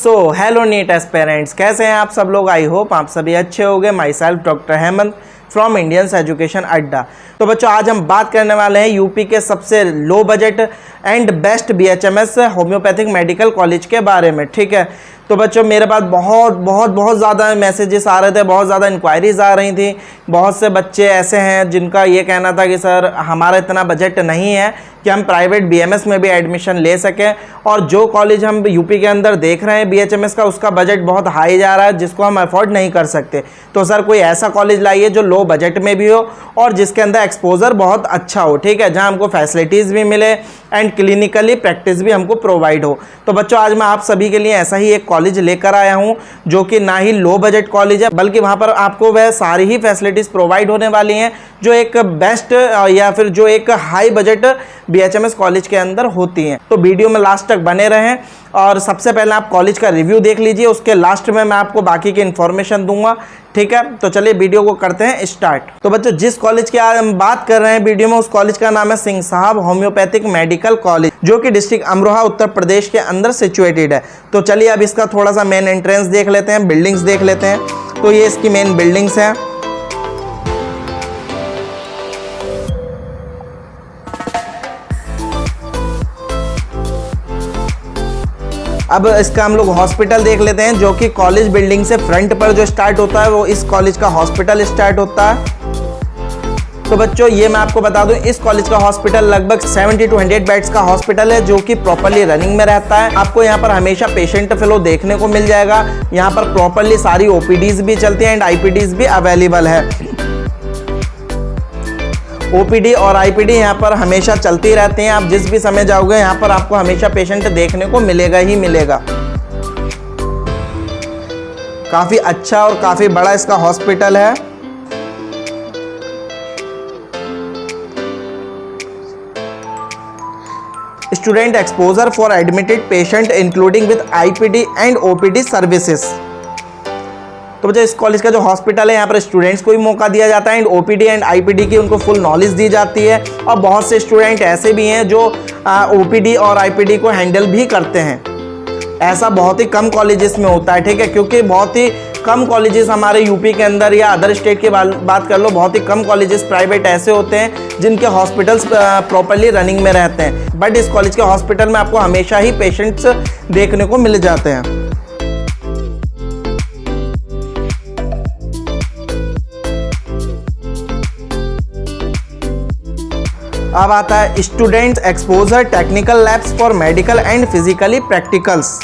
So hello NEET aspirants, कैसे हैं आप सब लोग। आई होप आप सभी अच्छे होंगे। My self doctor Hemant from Indians education अड्डा। तो बच्चों आज हम बात करने वाले हैं यूपी के सबसे low budget and best BHMS homeopathic medical college के बारे में। ठीक है, तो बच्चों मेरे पास बहुत ज़्यादा मैसेजेस आ रहे थे, बहुत ज़्यादा इंक्वायरीज आ रही थी। बहुत से बच्चे ऐसे हैं जिनका ये कहना था कि सर हमारा इतना बजट नहीं है कि हम प्राइवेट बीएमएस में भी एडमिशन ले सकें, और जो कॉलेज हम यूपी के अंदर देख रहे हैं बीएचएमएस का, उसका बजट बहुत हाई जा रहा है जिसको हम अफोर्ड नहीं कर सकते। तो सर कोई ऐसा कॉलेज लाइए जो लो बजट में भी हो और जिसके अंदर एक्सपोजर बहुत अच्छा हो। ठीक है, जहां हमको फैसिलिटीज़ भी मिले एंड क्लिनिकली प्रैक्टिस भी हमको प्रोवाइड हो। तो बच्चों आज मैं आप सभी के लिए ऐसा ही एक कॉलेज लेकर आया हूं जो कि ना ही लो बजट कॉलेज है, बल्कि वहां पर आपको वह सारी ही फैसिलिटीज़ प्रोवाइड होने वाली हैं जो एक बेस्ट या फिर जो एक हाई बजट बीएचएमएस कॉलेज के अंदर होती हैं। तो वीडियो में लास्ट तक बने रहें और सबसे पहले आप कॉलेज का रिव्यू देख लीजिए, उसके लास्ट में मैं आपको बाकी की इन्फॉर्मेशन दूंगा। ठीक है, तो चलिए वीडियो को करते हैं स्टार्ट। तो बच्चों जिस कॉलेज की आज हम बात कर रहे हैं वीडियो में, उस कॉलेज का नाम है सिंह साहब होम्योपैथिक मेडिकल कॉलेज, जो कि डिस्ट्रिक्ट अमरोहा उत्तर प्रदेश के अंदर सिचुएटेड है। तो चलिए अब इसका थोड़ा सा मेन एंट्रेंस देख लेते हैं, बिल्डिंग्स देख लेते हैं। तो ये इसकी मेन बिल्डिंग्स हैं। अब इसका हम लोग हॉस्पिटल देख लेते हैं, जो कि कॉलेज बिल्डिंग से फ्रंट पर जो स्टार्ट होता है वो इस कॉलेज का हॉस्पिटल स्टार्ट होता है। तो बच्चों ये मैं आपको बता दूं, इस कॉलेज का हॉस्पिटल लगभग 70 to 100 बेड्स का हॉस्पिटल है जो कि प्रॉपर्ली रनिंग में रहता है। आपको यहाँ पर हमेशा पेशेंट फ्लो देखने को मिल जाएगा। यहाँ पर प्रॉपर्ली सारी ओपीडीज भी चलती हैं एंड आईपीडीज भी अवेलेबल है। ओपीडी और आईपीडी यहाँ पर हमेशा चलती रहती हैं। आप जिस भी समय जाओगे यहाँ पर आपको हमेशा पेशेंट देखने को मिलेगा ही मिलेगा। काफी अच्छा और काफी बड़ा इसका हॉस्पिटल है। Student exposure for admitted patient including with IPD and OPD services. तो बच्चों इस कॉलेज का जो हॉस्पिटल है, यहाँ पर स्टूडेंट्स को भी मौका दिया जाता है एंड ओपीडी एंड आईपीडी की उनको फुल नॉलेज दी जाती है। और बहुत से स्टूडेंट ऐसे भी हैं जो ओपीडी और आईपीडी को हैंडल भी करते हैं। ऐसा बहुत ही कम कॉलेजेस में होता है। ठीक है, क्योंकि बहुत ही कम कॉलेजेस हमारे यूपी के अंदर या अदर स्टेट की बात कर लो, बहुत ही कम कॉलेजेस प्राइवेट ऐसे होते हैं जिनके हॉस्पिटल्स प्रॉपर्ली रनिंग में रहते हैं। बट इस कॉलेज के हॉस्पिटल में आपको हमेशा ही पेशेंट्स देखने को मिल जाते हैं। अब आता है students exposure technical labs for medical and physically practicals.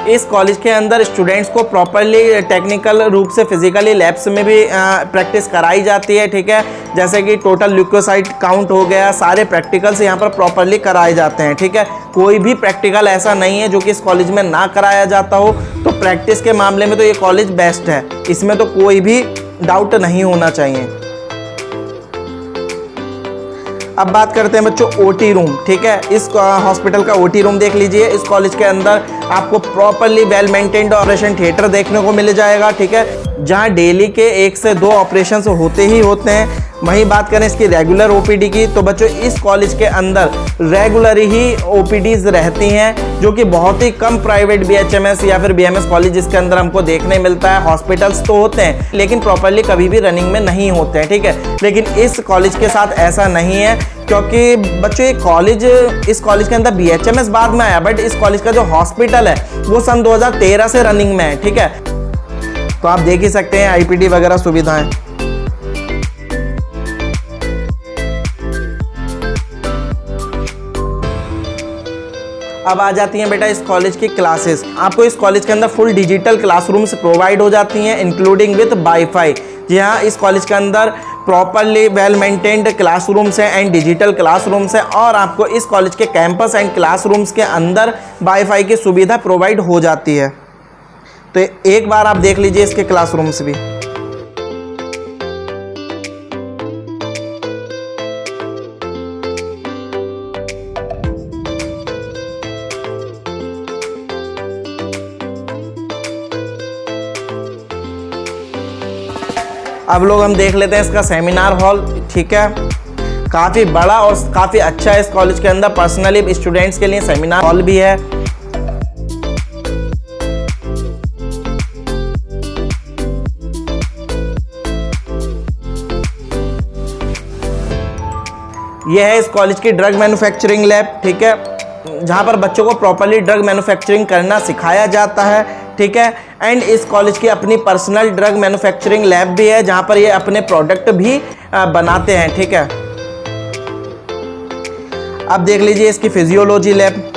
इस कॉलेज के अंदर स्टूडेंट्स को प्रॉपर्ली टेक्निकल रूप से फिजिकली लैब्स में भी प्रैक्टिस कराई जाती है। ठीक है, जैसे कि टोटल ल्यूकोसाइट काउंट हो गया, सारे प्रैक्टिकल्स यहाँ पर प्रॉपर्ली कराए जाते हैं। ठीक है, कोई भी प्रैक्टिकल ऐसा नहीं है जो कि इस कॉलेज में ना कराया जाता हो। तो प्रैक्टिस के मामले में तो ये कॉलेज बेस्ट है, इसमें तो कोई भी डाउट नहीं होना चाहिए। अब बात करते हैं बच्चों ओटी रूम। ठीक है, इस हॉस्पिटल का ओटी रूम देख लीजिए। इस कॉलेज के अंदर आपको properly well maintained operation theatre देखने को मिल जाएगा। ठीक है, जहां डेली के 1 से 2 ऑपरेशन होते ही होते हैं। वहीं बात करें इसकी रेगुलर ओपीडी की, तो बच्चों इस कॉलेज के अंदर रेगुलर ही ओपीडीज रहती हैं, जो कि बहुत ही कम प्राइवेट बीएचएमएस या फिर बीएमएस कॉलेज इसके अंदर हमको देखने मिलता है। हॉस्पिटल्स तो होते हैं लेकिन प्रॉपर्ली कभी भी रनिंग में नहीं होते हैं। ठीक है, लेकिन इस कॉलेज के साथ ऐसा नहीं है, क्योंकि बच्चों इस कॉलेज के अंदर बीएचएमएस बाद में आया, बट इस कॉलेज का जो हॉस्पिटल है वो सन 2013 से रनिंग में है। ठीक है, तो आप देख ही सकते हैं आईपीडी वगैरह सुविधाएं। अब आ जाती हैं बेटा इस कॉलेज की क्लासेस। आपको इस कॉलेज के अंदर फुल डिजिटल क्लासरूम्स प्रोवाइड हो जाती हैं इंक्लूडिंग विद वाईफाई। जी हाँ, इस कॉलेज के अंदर प्रॉपर्ली वेल मेंटेन्ड क्लासरूम्स हैं एंड डिजिटल क्लासरूम्स हैं, और आपको इस कॉलेज के कैंपस एंड क्लासरूम्स के अंदर वाईफाई की सुविधा प्रोवाइड हो जाती है। तो एक बार आप देख लीजिए इसके क्लासरूम्स भी। अब लोग हम देख लेते हैं इसका सेमिनार हॉल। ठीक है, काफ़ी बड़ा और काफ़ी अच्छा है इस कॉलेज के अंदर। पर्सनली स्टूडेंट्स के लिए सेमिनार हॉल भी है। ये है इस कॉलेज की ड्रग मैन्युफैक्चरिंग लैब, ठीक है, जहाँ पर बच्चों को प्रॉपरली ड्रग मैन्युफैक्चरिंग करना सिखाया जाता है, ठीक है। एंड इस कॉलेज की अपनी पर्सनल ड्रग मैन्युफैक्चरिंग लैब भी है, जहाँ पर ये अपने प्रोडक्ट भी बनाते हैं, ठीक है। अब देख लीजिए इसकी फिजियोलॉजी लैब।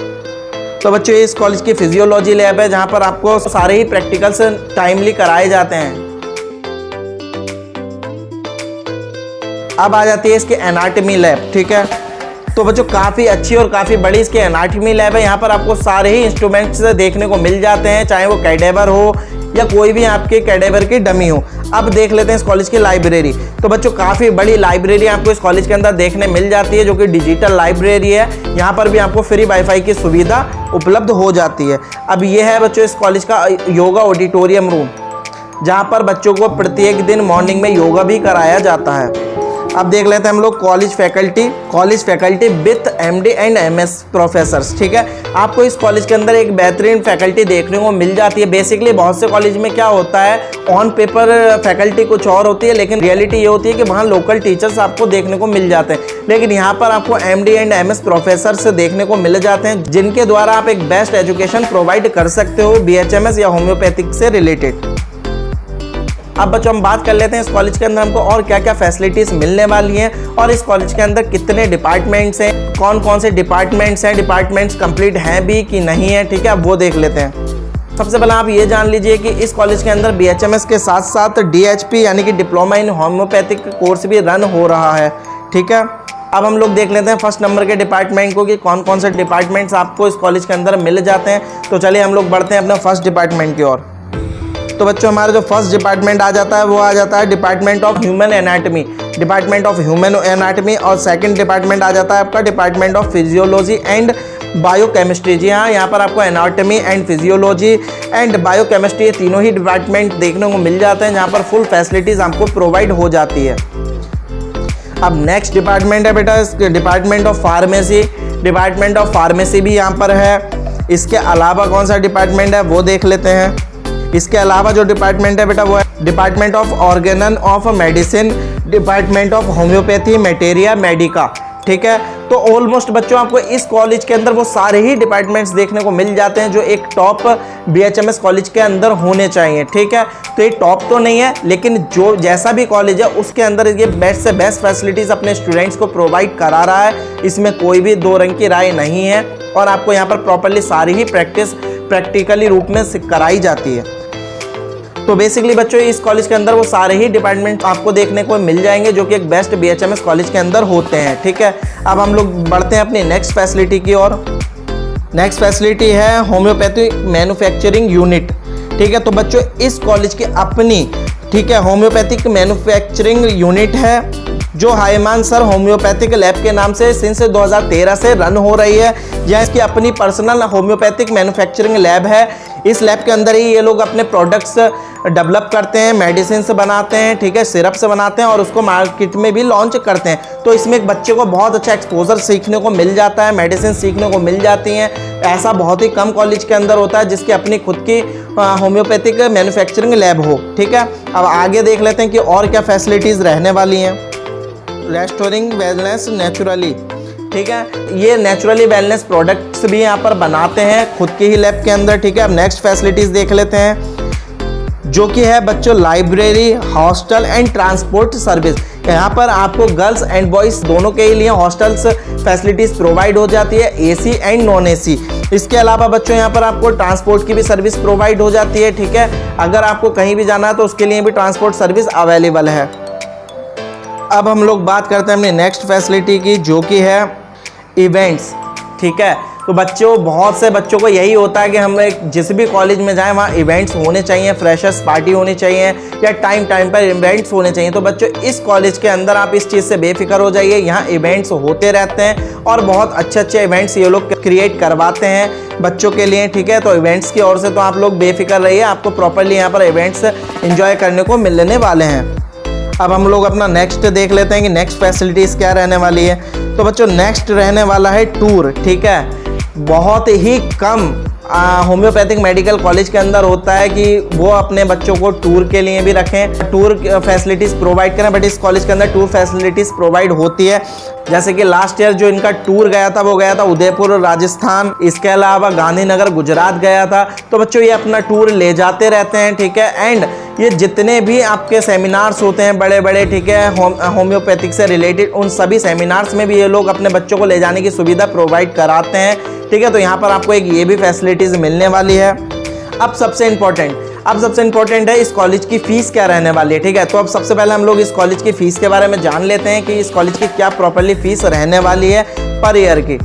तो बच्चों इस कॉलेज की फिजियोलॉजी लैब है, जहाँ पर आपको सारे ही प्रैक्टिकल्स टाइमली कराए जाते हैं। अब आ जाती है इसकी एनाटॉमी लैब, ठीक है। तो बच्चों काफ़ी अच्छी और काफ़ी बड़ी इसकी एनाटॉमी लैब है। यहाँ पर आपको सारे ही इंस्ट्रूमेंट्स देखने को मिल जाते हैं, चाहे वो कैडेवर हो या कोई भी आपके कैडेवर की डमी हो। अब देख लेते हैं इस कॉलेज की लाइब्रेरी। तो बच्चों काफ़ी बड़ी लाइब्रेरी आपको इस कॉलेज के अंदर देखने मिल जाती है, जो कि डिजिटल लाइब्रेरी है। यहाँ पर भी आपको फ्री वाईफाई की सुविधा उपलब्ध हो जाती है। अब ये है बच्चों इस कॉलेज का योगा ऑडिटोरियम रूम, जहाँ पर बच्चों को प्रत्येक दिन मॉर्निंग में योगा भी कराया जाता है। अब देख लेते हैं हम लोग college faculty with MD and MS professors, ठीक है। आपको इस कॉलेज के अंदर एक बेहतरीन फैकल्टी देखने को मिल जाती है। बेसिकली बहुत से कॉलेज में क्या होता है, ऑन पेपर फैकल्टी कुछ और होती है, लेकिन रियलिटी ये होती है कि वहाँ लोकल टीचर्स आपको देखने को मिल जाते हैं। लेकिन यहाँ पर आपको एमडी एंड एमएस प्रोफेसर्स देखने को मिल जाते हैं, जिनके द्वारा आप एक बेस्ट एजुकेशन प्रोवाइड कर सकते हो बीएचएमएस या होम्योपैथिक से रिलेटेड। अब बच्चों हम बात कर लेते हैं इस कॉलेज के अंदर हमको और क्या क्या फैसिलिटीज़ मिलने वाली हैं और इस कॉलेज के अंदर कितने डिपार्टमेंट्स हैं, कौन कौन से डिपार्टमेंट्स कंप्लीट हैं भी कि नहीं है, ठीक है। अब वो देख लेते हैं। सबसे पहले आप ये जान लीजिए कि इस कॉलेज के अंदर बीएचएमएस के साथ साथ डीएचपी यानी कि डिप्लोमा इन होम्योपैथिक कोर्स भी रन हो रहा है, ठीक है। अब हम लोग देख लेते हैं फर्स्ट नंबर के डिपार्टमेंट को कि कौन कौन से डिपार्टमेंट्स आपको इस कॉलेज के अंदर मिल जाते हैं। तो चलिए हम लोग बढ़ते हैं अपने फर्स्ट डिपार्टमेंट की ओर। तो बच्चों हमारा जो फर्स्ट डिपार्टमेंट आ जाता है वो आ जाता है डिपार्टमेंट ऑफ ह्यूमन एनाटॉमी और सेकंड डिपार्टमेंट आ जाता है आपका department of physiology and biochemistry. जी हाँ, यहाँ पर आपको anatomy and physiology and biochemistry ये तीनों ही डिपार्टमेंट देखने को मिल जाते हैं, जहाँ पर फुल फैसिलिटीज़ आपको प्रोवाइड हो जाती है। अब नेक्स्ट डिपार्टमेंट है बेटा डिपार्टमेंट ऑफ फार्मेसी भी यहाँ पर है। इसके अलावा कौन सा डिपार्टमेंट है वो देख लेते हैं। इसके अलावा जो डिपार्टमेंट है बेटा वो है department of organon of medicine, department of homeopathy materia medica, ठीक है। तो ऑलमोस्ट बच्चों आपको इस कॉलेज के अंदर वो सारे ही डिपार्टमेंट्स देखने को मिल जाते हैं जो एक टॉप बीएचएमएस कॉलेज के अंदर होने चाहिए, ठीक है। तो ये टॉप तो नहीं है, लेकिन जो जैसा भी कॉलेज है उसके अंदर ये बेस्ट से बेस्ट फैसिलिटीज़ अपने स्टूडेंट्स को प्रोवाइड करा रहा है। इसमें कोई भी दो रंग की राय नहीं है और आपको यहाँ पर प्रॉपरली सारी ही प्रैक्टिकली रूप में कराई जाती है। तो बेसिकली बच्चों इस कॉलेज के अंदर वो सारे ही डिपार्टमेंट आपको देखने को मिल जाएंगे जो कि एक बेस्ट बीएचएमएस कॉलेज के अंदर होते हैं, ठीक है। अब हम लोग बढ़ते हैं अपनी नेक्स्ट फैसिलिटी की ओर। नेक्स्ट फैसिलिटी है होम्योपैथिक मैन्युफैक्चरिंग यूनिट, ठीक है। तो बच्चों इस कॉलेज की अपनी, ठीक है, होम्योपैथिक मैन्युफैक्चरिंग यूनिट है जो हाईमान सर होम्योपैथिक लैब के नाम से सिंस 2013 से रन हो रही है। यह इसकी अपनी पर्सनल होम्योपैथिक मैन्युफैक्चरिंग लैब है। इस लैब के अंदर ही ये लोग अपने प्रोडक्ट्स डेवलप करते हैं, मेडिसिन बनाते हैं, ठीक है, सिरप्स बनाते हैं और उसको मार्केट में भी लॉन्च करते हैं। तो इसमें एक बच्चे को बहुत अच्छा एक्सपोजर सीखने को मिल जाता है, मेडिसिन सीखने को मिल जाती हैं। ऐसा बहुत ही कम कॉलेज के अंदर होता है जिसकी अपनी खुद की होम्योपैथिक मैन्युफैक्चरिंग लैब हो, ठीक है। अब आगे देख लेते हैं कि और क्या फैसिलिटीज़ रहने वाली हैं। रेस्टोरिंग वेलनेस नेचुरली, ठीक है, ये नेचुरली वेलनेस प्रोडक्ट्स भी यहाँ पर बनाते हैं खुद की ही लैब के अंदर, ठीक है। अब नेक्स्ट फैसिलिटीज़ देख लेते हैं जो कि है बच्चों library, hostel and transport service. यहाँ पर आपको गर्ल्स एंड बॉयज़ दोनों के लिए हॉस्टल्स फैसिलिटीज़ प्रोवाइड हो जाती है, एसी एंड नॉन एसी। इसके अलावा बच्चों यहाँ पर आपको ट्रांसपोर्ट की भी सर्विस प्रोवाइड हो जाती है, ठीक है। अगर आपको कहीं भी जाना है तो उसके लिए भी ट्रांसपोर्ट सर्विस अवेलेबल है। अब हम लोग बात करते हैं अपनी नेक्स्ट फैसिलिटी की जो कि है इवेंट्स, ठीक है। तो बहुत से बच्चों को यही होता है कि हम जिस भी कॉलेज में जाएं वहाँ इवेंट्स होने चाहिए, फ्रेशर्स पार्टी होनी चाहिए या टाइम पर इवेंट्स होने चाहिए। तो बच्चों इस कॉलेज के अंदर आप इस चीज़ से बेफिक्र हो जाइए, यहाँ इवेंट्स होते रहते हैं और बहुत अच्छे इवेंट्स ये लोग क्रिएट करवाते हैं बच्चों के लिए, ठीक है। तो इवेंट्स की ओर से तो आप लोग बेफिक्र रहिए, आपको प्रॉपरली यहाँ पर इवेंट्स एंजॉय करने को मिलने वाले हैं। अब हम लोग अपना नेक्स्ट देख लेते हैं कि नेक्स्ट फैसिलिटीज़ क्या रहने वाली है। तो बच्चों नेक्स्ट रहने वाला है टूर, ठीक है। बहुत ही कम होम्योपैथिक मेडिकल कॉलेज के अंदर होता है कि वो अपने बच्चों को टूर के लिए भी रखें, टूर फैसिलिटीज़ प्रोवाइड करें। बट इस कॉलेज के अंदर टूर फैसिलिटीज़ प्रोवाइड होती है, जैसे कि लास्ट ईयर जो इनका टूर गया था वो गया था उदयपुर राजस्थान, इसके अलावा गांधीनगर गुजरात गया था। तो बच्चों ये अपना टूर ले जाते रहते हैं, ठीक है। एंड ये जितने भी आपके सेमिनार्स होते हैं बड़े बड़े, ठीक है, होम्योपैथिक से रिलेटेड, उन सभी सेमिनार्स में भी ये लोग अपने बच्चों को ले जाने की सुविधा प्रोवाइड कराते हैं, ठीक है। तो यहाँ पर आपको एक ये भी फैसिलिटीज़ मिलने वाली है। अब सबसे इम्पोर्टेंट है इस कॉलेज की फ़ीस क्या रहने वाली है, ठीक है। तो अब सबसे पहले हम लोग इस कॉलेज की फ़ीस के बारे में जान लेते हैं कि इस कॉलेज की क्या प्रॉपरली फ़ीस रहने वाली है पर ईयर की।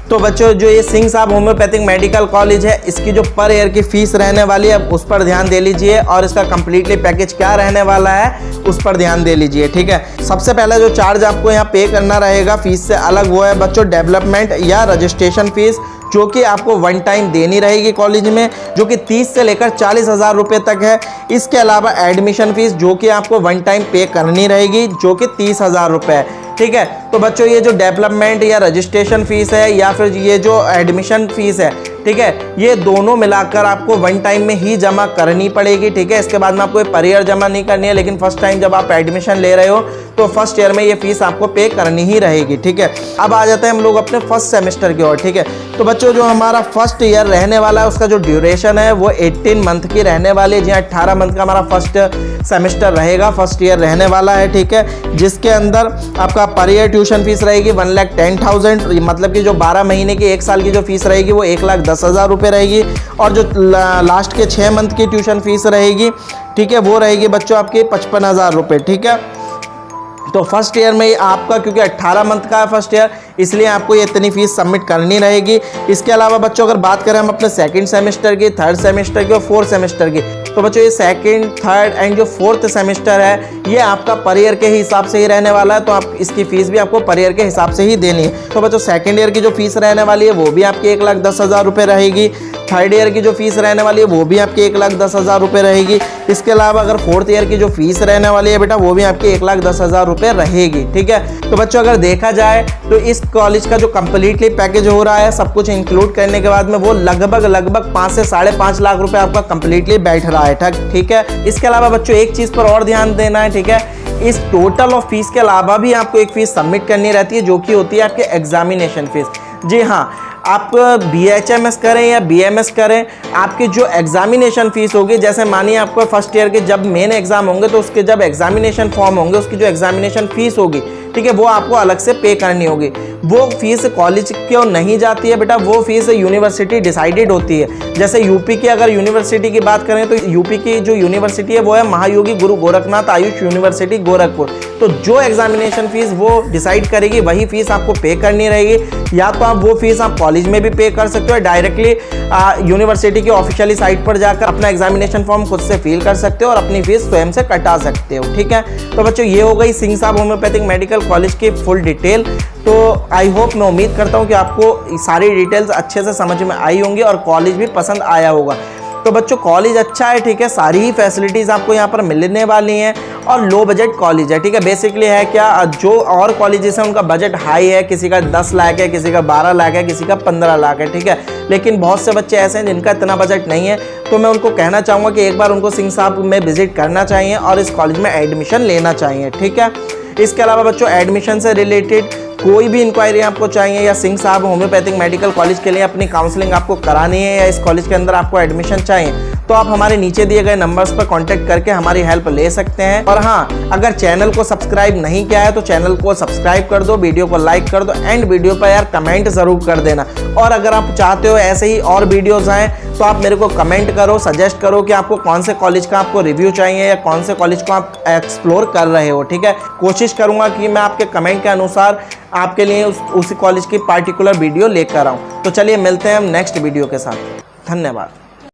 तो बच्चों जो ये सिंह साहब होम्योपैथिक मेडिकल कॉलेज है, इसकी जो पर ईयर की फ़ीस रहने वाली है उस पर ध्यान दे लीजिए, और इसका कम्प्लीटली पैकेज क्या रहने वाला है उस पर ध्यान दे लीजिए, ठीक है। सबसे पहले जो चार्ज आपको यहाँ पे करना रहेगा फीस से अलग, वो है बच्चों डेवलपमेंट या रजिस्ट्रेशन फ़ीस, जो कि आपको वन टाइम देनी रहेगी कॉलेज में, जो कि 30 से लेकर 40,000 रुपये तक है। इसके अलावा एडमिशन फ़ीस जो कि आपको वन टाइम पे करनी रहेगी, जो कि 30,000 रुपये है, ठीक है। तो बच्चों ये जो डेवलपमेंट या रजिस्ट्रेशन फ़ीस है या फिर ये जो एडमिशन फ़ीस है, ठीक है, ये दोनों मिलाकर आपको वन टाइम में ही जमा करनी पड़ेगी, ठीक है। इसके बाद में आपको पर ईयर जमा नहीं करनी है, लेकिन फर्स्ट टाइम जब आप एडमिशन ले रहे हो तो फर्स्ट ईयर में ये फीस आपको पे करनी ही रहेगी, ठीक है। अब आ जाते हैं हम लोग अपने फर्स्ट सेमेस्टर की ओर, ठीक है। तो बच्चों जो हमारा फर्स्ट ईयर रहने वाला है उसका जो ड्यूरेशन है वो 18 मंथ की रहने वाली है, जी 18 मंथ का हमारा फर्स्ट सेमेस्टर रहेगा, फर्स्ट ईयर रहने वाला है, ठीक है। जिसके अंदर आपका पर ईयर ट्यूशन फीस रहेगी 1,10,000, मतलब कि जो 12 महीने की 1 साल की जो फीस रहेगी वो 1,10,000 रुपये रहेगी, और जो लास्ट के 6 मंथ की ट्यूशन फीस रहेगी, ठीक है, वो रहेगी बच्चों आपकी 55,000 रुपये, ठीक है। तो फर्स्ट ईयर में आपका क्योंकि 18 मंथ का है फर्स्ट ईयर, इसलिए आपको ये इतनी फीस सबमिट करनी रहेगी। इसके अलावा बच्चों अगर बात करें हम अपने सेकंड सेमेस्टर की, थर्ड सेमेस्टर की और फोर्थ सेमेस्टर की, तो बच्चों ये सेकंड, थर्ड एंड जो फोर्थ सेमेस्टर है ये आपका पर ईयर के हिसाब से ही रहने वाला है, तो आप इसकी फ़ीस भी आपको पर ईयर के हिसाब से ही देनी है। तो बच्चों सेकंड ईयर की जो फीस रहने वाली है वो भी आपकी 1,10,000 रुपये रहेगी, थर्ड ईयर की जो फीस रहने वाली है वो भी आपकी 1,10,000 रुपये रहेगी। इसके अलावा अगर फोर्थ ईयर की जो फीस रहने वाली है बेटा वो भी आपकी 1,10,000 रुपये रहेगी, ठीक है। तो बच्चों अगर देखा जाए तो इस कॉलेज का जो कम्प्लीटली पैकेज हो रहा है सब कुछ इंक्लूड करने के बाद में वो लगभग 5 से 5.5 लाख रुपए आपका कम्प्लीटली बैठ रहा है, ठीक है। इसके अलावा बच्चों एक चीज़ पर और ध्यान देना है, ठीक है, इस टोटल ऑफ फीस के अलावा भी आपको एक फीस सबमिट करनी रहती है जो कि होती है आपके एग्जामिनेशन फीस। जी हाँ, आप BHMS करें या BMS करें, आपकी जो एग्जामिनेशन फ़ीस होगी, जैसे मानिए आपको फर्स्ट ईयर के जब मेन एग्ज़ाम होंगे तो उसके जब एग्जामिनेशन फॉर्म होंगे उसकी जो एग्जामिनेशन फ़ीस होगी, ठीक है, वो आपको अलग से पे करनी होगी। वो फीस कॉलेज क्यों नहीं जाती है बेटा, वो फीस यूनिवर्सिटी डिसाइडेड होती है। जैसे यूपी की अगर यूनिवर्सिटी की बात करें तो यूपी की जो यूनिवर्सिटी है वो है महायोगी गुरु गोरखनाथ आयुष यूनिवर्सिटी गोरखपुर। तो जो एग्जामिनेशन फीस वो डिसाइड करेगी वही फीस आपको पे करनी रहेगी। या तो आप वो फीस आप कॉलेज में भी पे कर सकते हो, डायरेक्टली यूनिवर्सिटी की ऑफिशियली साइट पर जाकर अपना एग्जामिनेशन फॉर्म खुद से फिल कर सकते हो और अपनी फीस स्वयं से कटा सकते हो, ठीक है। तो बच्चों ये हो गई सिंह साहब होम्योपैथिक मेडिकल कॉलेज की फुल डिटेल। तो आई होप, मैं उम्मीद करता हूँ कि आपको सारी डिटेल्स अच्छे से समझ में आई होंगी और कॉलेज भी पसंद आया होगा। तो बच्चों कॉलेज अच्छा है, ठीक है, सारी ही फैसिलिटीज़ आपको यहाँ पर मिलने वाली हैं और लो बजट कॉलेज है, ठीक है। बेसिकली है क्या, जो और कॉलेजेस हैं उनका बजट हाई है, किसी का 10 लाख है, किसी का 12 लाख है, किसी का 15 लाख है, ठीक है। लेकिन बहुत से बच्चे ऐसे हैं जिनका इतना बजट नहीं है, तो मैं उनको कहना चाहूँगा कि एक बार उनको सिंह साहब में विजिट करना चाहिए और इस कॉलेज में एडमिशन लेना चाहिए, ठीक है। इसके अलावा बच्चों एडमिशन से रिलेटेड कोई भी इंक्वायरी आपको चाहिए या सिंह साहब होम्योपैथिक मेडिकल कॉलेज के लिए अपनी काउंसलिंग आपको करानी है या इस कॉलेज के अंदर आपको एडमिशन चाहिए, तो आप हमारे नीचे दिए गए नंबर्स पर कांटेक्ट करके हमारी हेल्प ले सकते हैं। और हाँ, अगर चैनल को सब्सक्राइब नहीं किया है तो चैनल को सब्सक्राइब कर दो, वीडियो को लाइक कर दो एंड वीडियो पर यार कमेंट ज़रूर कर देना। और अगर आप चाहते हो ऐसे ही और वीडियोज़ आएँ तो आप मेरे को कमेंट करो, सजेस्ट करो कि आपको कौन से कॉलेज का आपको रिव्यू चाहिए या कौन से कॉलेज को आप एक्सप्लोर कर रहे हो, ठीक है। कोशिश करूँगा कि मैं आपके कमेंट के अनुसार आपके लिए उसी कॉलेज की पार्टिकुलर वीडियो लेकर आऊँ। तो चलिए मिलते हैं हम नेक्स्ट वीडियो के साथ। धन्यवाद।